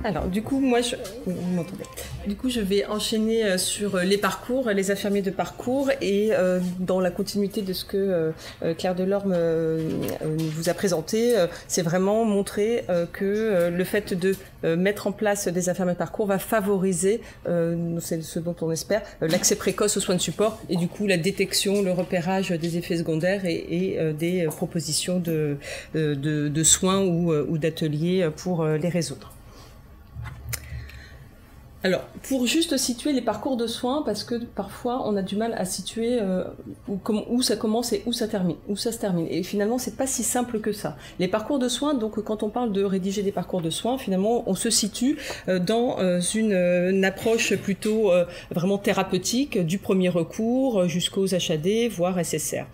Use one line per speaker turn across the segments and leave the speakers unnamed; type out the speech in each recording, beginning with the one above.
Alors, du coup, vous m'entendez. Du coup, je vais enchaîner sur les parcours, les infirmiers de parcours, et dans la continuité de ce que Claire Delorme vous a présenté, c'est vraiment montrer que le fait de mettre en place des infirmiers de parcours va favoriser, c'est ce dont on espère, l'accès précoce aux soins de support, et du coup la détection, le repérage des effets secondaires et des propositions de soins ou d'ateliers pour les résoudre. Alors, pour juste situer les parcours de soins, parce que parfois on a du mal à situer où ça commence et où ça se termine. Et finalement, c'est pas si simple que ça. Les parcours de soins, donc quand on parle de rédiger des parcours de soins, finalement, on se situe dans une approche plutôt vraiment thérapeutique, du premier recours jusqu'aux HAD, voire SSR.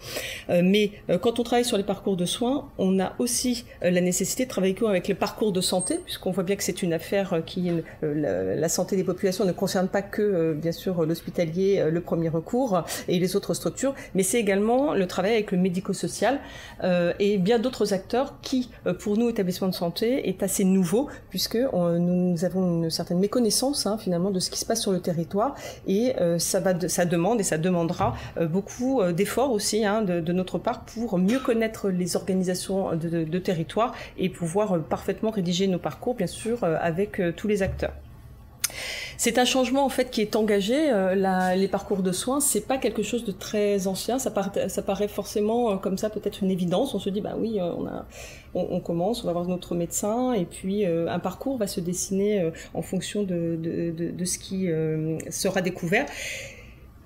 Mais quand on travaille sur les parcours de soins, on a aussi la nécessité de travailler avec les parcours de santé, puisqu'on voit bien que c'est une affaire qui la santé des populations ne concerne pas que, bien sûr, l'hospitalier, le premier recours et les autres structures, mais c'est également le travail avec le médico-social et bien d'autres acteurs qui, pour nous, établissements de santé, est assez nouveau, puisque nous avons une certaine méconnaissance, finalement, de ce qui se passe sur le territoire, et ça demande et ça demandera beaucoup d'efforts aussi de notre part pour mieux connaître les organisations de territoire et pouvoir parfaitement rédiger nos parcours, bien sûr, avec tous les acteurs. C'est un changement en fait qui est engagé. Les parcours de soins, c'est pas quelque chose de très ancien. Ça paraît forcément comme ça peut-être une évidence. On se dit bah oui, on commence, on va voir notre médecin et puis un parcours va se dessiner en fonction de ce qui sera découvert.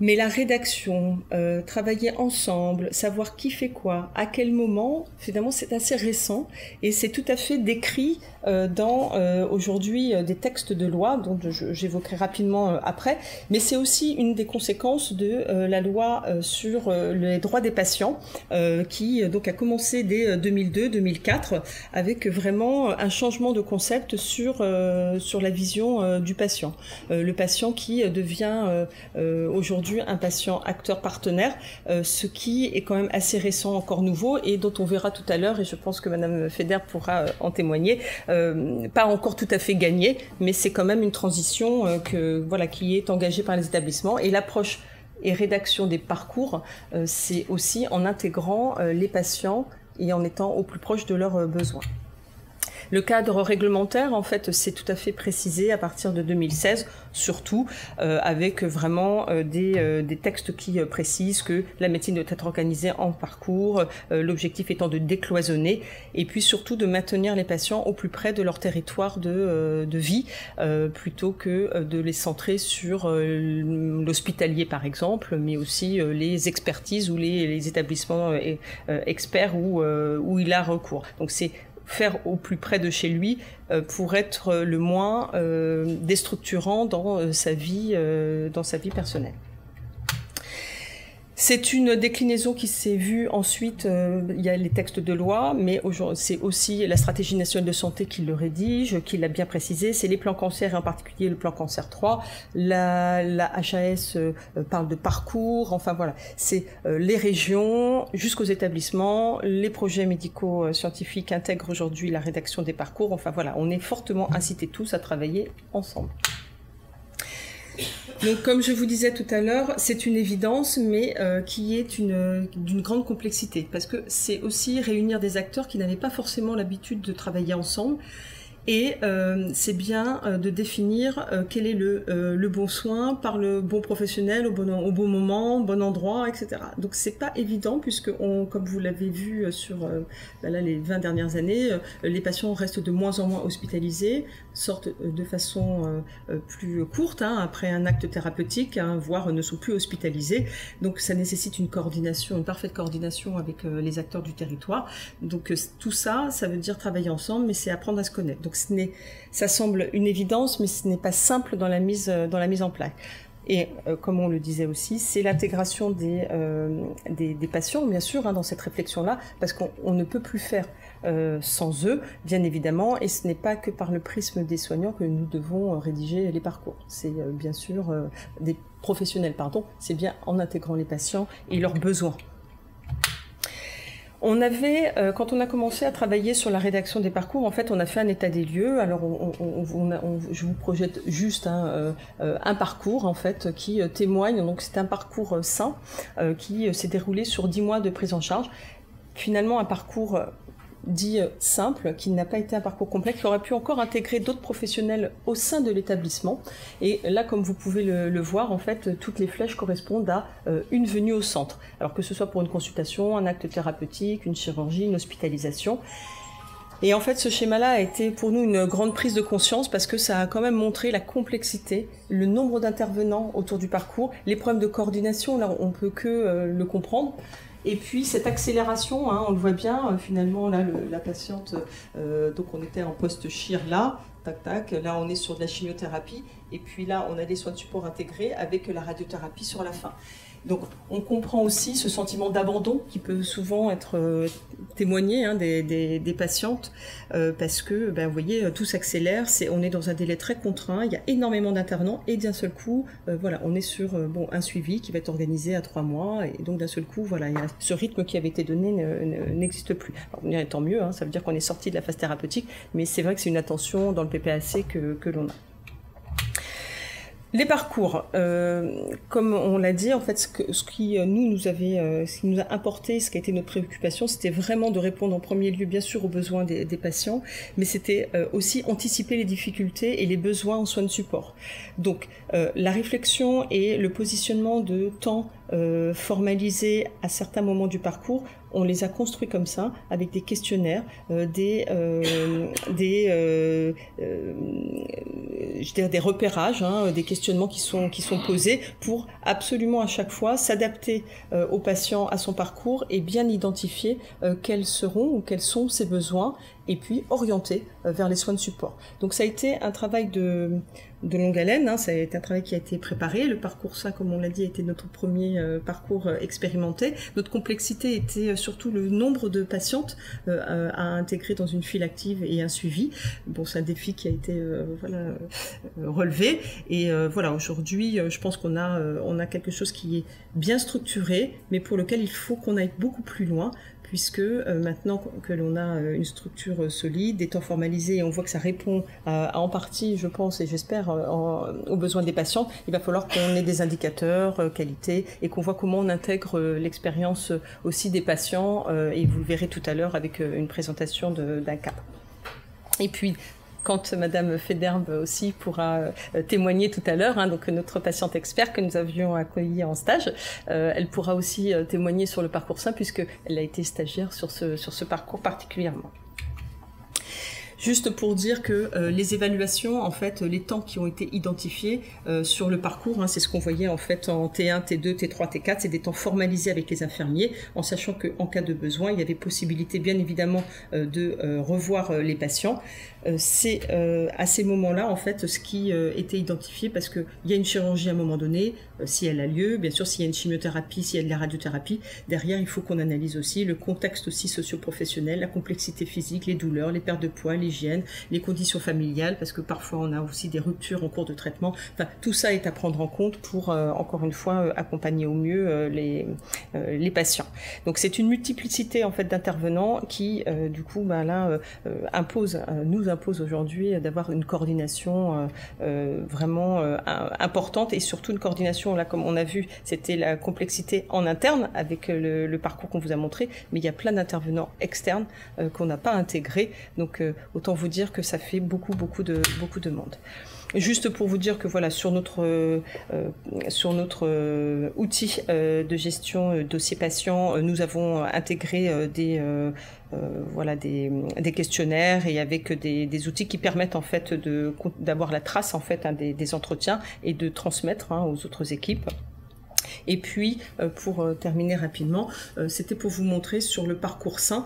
Mais la rédaction, travailler ensemble, savoir qui fait quoi, à quel moment, finalement c'est assez récent et c'est tout à fait décrit dans aujourd'hui des textes de loi dont j'évoquerai rapidement après, mais c'est aussi une des conséquences de la loi sur les droits des patients qui donc a commencé dès 2002-2004 avec vraiment un changement de concept sur la vision du patient. Le patient qui devient aujourd'hui un patient acteur partenaire, ce qui est quand même assez récent, encore nouveau, et dont on verra tout à l'heure, et je pense que Madame Feder pourra en témoigner, pas encore tout à fait gagné, mais c'est quand même une transition qui est engagée par les établissements, et l'approche et rédaction des parcours, c'est aussi en intégrant les patients et en étant au plus proche de leurs besoins. Le cadre réglementaire, en fait, c'est tout à fait précisé à partir de 2016, surtout avec vraiment des textes qui précisent que la médecine doit être organisée en parcours, l'objectif étant de décloisonner et puis surtout de maintenir les patients au plus près de leur territoire de vie plutôt que de les centrer sur l'hospitalier par exemple, mais aussi les expertises ou les établissements experts où il a recours. Donc c'est faire au plus près de chez lui pour être le moins déstructurant dans sa vie personnelle. C'est une déclinaison qui s'est vue ensuite, il y a les textes de loi, mais c'est aussi la stratégie nationale de santé qui le rédige, qui l'a bien précisé, c'est les plans cancer et en particulier le plan cancer 3, la HAS parle de parcours, enfin voilà, c'est les régions jusqu'aux établissements, les projets médicaux scientifiques intègrent aujourd'hui la rédaction des parcours, enfin voilà, on est fortement incités tous à travailler ensemble. Donc, comme je vous disais tout à l'heure, c'est une évidence, mais qui est d'une grande complexité, parce que c'est aussi réunir des acteurs qui n'avaient pas forcément l'habitude de travailler ensemble, et c'est bien de définir quel est le bon soin par le bon professionnel au bon moment, au bon endroit, etc. Donc c'est pas évident puisque comme vous l'avez vu sur là, les 20 dernières années, les patients restent de moins en moins hospitalisés, sortent de façon plus courte après un acte thérapeutique, voire ne sont plus hospitalisés. Donc ça nécessite une coordination, une parfaite coordination avec les acteurs du territoire. Donc tout ça, ça veut dire travailler ensemble, mais c'est apprendre à se connaître. Donc ça semble une évidence, mais ce n'est pas simple dans la mise en place. Et comme on le disait aussi, c'est l'intégration des patients, bien sûr, dans cette réflexion-là, parce qu'on ne peut plus faire sans eux, bien évidemment, et ce n'est pas que par le prisme des soignants que nous devons rédiger les parcours. C'est bien sûr des professionnels, c'est bien en intégrant les patients et leurs besoins. On avait, quand on a commencé à travailler sur la rédaction des parcours, en fait, on a fait un état des lieux. Alors, je vous projette juste un parcours, en fait, qui témoigne. Donc, c'est un parcours sain qui s'est déroulé sur 10 mois de prise en charge. Finalement, un parcours dit simple, qui n'a pas été un parcours complexe, qui aurait pu encore intégrer d'autres professionnels au sein de l'établissement. Et là, comme vous pouvez le voir, en fait, toutes les flèches correspondent à une venue au centre. Alors que ce soit pour une consultation, un acte thérapeutique, une chirurgie, une hospitalisation. Et en fait, ce schéma-là a été pour nous une grande prise de conscience parce que ça a quand même montré la complexité, le nombre d'intervenants autour du parcours, les problèmes de coordination, là, on peut que le comprendre. Et puis cette accélération, on le voit bien, finalement, là, la patiente, donc on était en post-chir là, tac, tac, là on est sur de la chimiothérapie, et puis là on a des soins de support intégrés avec la radiothérapie sur la fin. Donc on comprend aussi ce sentiment d'abandon qui peut souvent être témoigné des patientes parce que vous voyez tout s'accélère, on est dans un délai très contraint, il y a énormément d'intervenants et d'un seul coup voilà, on est sur un suivi qui va être organisé à 3 mois et donc d'un seul coup voilà, ce rythme qui avait été donné n'existe plus. Alors, tant mieux, ça veut dire qu'on est sorti de la phase thérapeutique, mais c'est vrai que c'est une attention dans le PPAC que l'on a. Les parcours, comme on l'a dit, en fait, ce qui nous a importé, ce qui a été notre préoccupation, c'était vraiment de répondre en premier lieu, bien sûr, aux besoins des patients, mais c'était aussi anticiper les difficultés et les besoins en soins de support. Donc, la réflexion et le positionnement de temps formalisés à certains moments du parcours, on les a construits comme ça, avec des questionnaires, des repérages, des questionnements qui sont posés pour absolument à chaque fois s'adapter au patient, à son parcours et bien identifier quels seront ou quels sont ses besoins et puis orienter vers les soins de support. Donc ça a été un travail de longue haleine, ça a été un travail qui a été préparé. Le parcours 5, comme on l'a dit, a été notre premier parcours expérimenté. Notre complexité était surtout le nombre de patientes à intégrer dans une file active et un suivi. Bon, c'est un défi qui a été relevé. Et voilà, aujourd'hui, je pense qu'on a quelque chose qui est bien structuré, mais pour lequel il faut qu'on aille beaucoup plus loin, puisque maintenant que l'on a une structure solide, des temps formalisés, et on voit que ça répond en partie, je pense, et j'espère, aux besoins des patients, il va falloir qu'on ait des indicateurs qualité et qu'on voit comment on intègre l'expérience aussi des patients, et vous le verrez tout à l'heure avec une présentation d'un cas. Et puis, quand Madame Federbe aussi pourra témoigner tout à l'heure, donc notre patiente expert que nous avions accueillie en stage, elle pourra aussi témoigner sur le parcours sain puisqu'elle a été stagiaire sur ce parcours particulièrement. Juste pour dire que les évaluations, en fait, les temps qui ont été identifiés sur le parcours, c'est ce qu'on voyait en fait en T1, T2, T3, T4, c'est des temps formalisés avec les infirmiers, en sachant qu'en cas de besoin, il y avait possibilité bien évidemment de revoir les patients. C'est à ces moments-là, en fait, ce qui était identifié, parce qu'il y a une chirurgie à un moment donné, si elle a lieu, bien sûr, s'il y a une chimiothérapie, s'il y a de la radiothérapie, derrière, il faut qu'on analyse aussi le contexte aussi socio-professionnel, la complexité physique, les douleurs, les pertes de poids, l'hygiène, les conditions familiales, parce que parfois, on a aussi des ruptures en cours de traitement. Enfin, tout ça est à prendre en compte pour, encore une fois, accompagner au mieux les patients. Donc, c'est une multiplicité, en fait, d'intervenants qui, du coup, nous impose aujourd'hui d'avoir une coordination vraiment importante et surtout une coordination, là comme on a vu, c'était la complexité en interne avec le parcours qu'on vous a montré, mais il y a plein d'intervenants externes qu'on n'a pas intégrés, donc autant vous dire que ça fait beaucoup de monde. Juste pour vous dire que voilà, sur notre outil de gestion dossier patient, nous avons intégré des questionnaires et avec des outils qui permettent en fait d'avoir la trace en fait des entretiens et de transmettre aux autres équipes. Et puis, pour terminer rapidement, c'était pour vous montrer sur le parcours sain,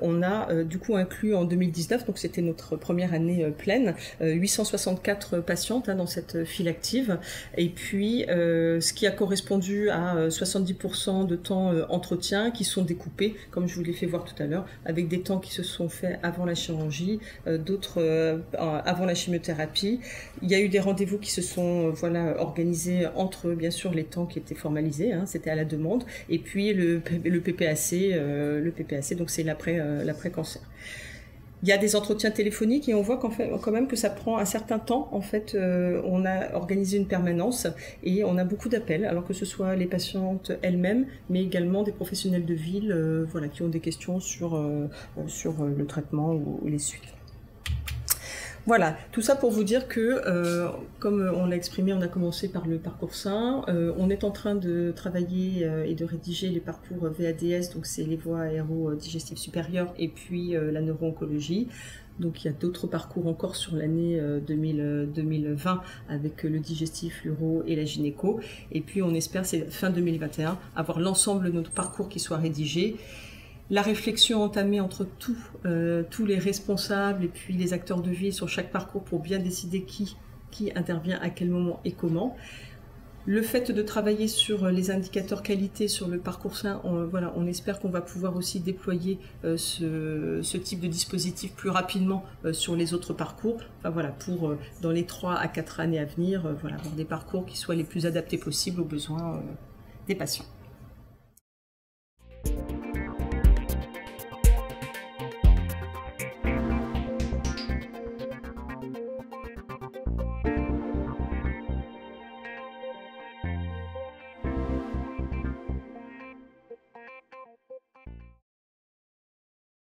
on a du coup inclus en 2019, donc c'était notre première année pleine, 864 patientes dans cette file active, et puis ce qui a correspondu à 70% de temps entretien qui sont découpés, comme je vous l'ai fait voir tout à l'heure, avec des temps qui se sont faits avant la chirurgie, d'autres avant la chimiothérapie. Il y a eu des rendez-vous qui se sont organisés entre, bien sûr, les temps qui étaient formalisés formalisé, hein, c'était à la demande. Et puis le PPAC, donc c'est l'après-cancer. Il y a des entretiens téléphoniques et on voit quand même que ça prend un certain temps. En fait, on a organisé une permanence et on a beaucoup d'appels, alors que ce soit les patientes elles-mêmes, mais également des professionnels de ville, voilà, qui ont des questions sur le traitement ou les suites. Voilà, tout ça pour vous dire que, comme on l'a exprimé, on a commencé par le parcours sain, on est en train de travailler et de rédiger les parcours VADS, donc c'est les voies aéro-digestives supérieures, et puis la neuro-oncologie. Donc il y a d'autres parcours encore sur l'année 2020 avec le digestif, l'uro et la gynéco. Et puis on espère, c'est fin 2021, avoir l'ensemble de notre parcours qui soit rédigé. La réflexion entamée entre tous les responsables et puis les acteurs de vie sur chaque parcours pour bien décider qui intervient à quel moment et comment. Le fait de travailler sur les indicateurs qualité sur le parcours sain, on espère qu'on va pouvoir aussi déployer ce type de dispositif plus rapidement sur les autres parcours. Enfin, voilà, pour dans les 3 à 4 années à venir, avoir des parcours qui soient les plus adaptés possibles aux besoins des patients.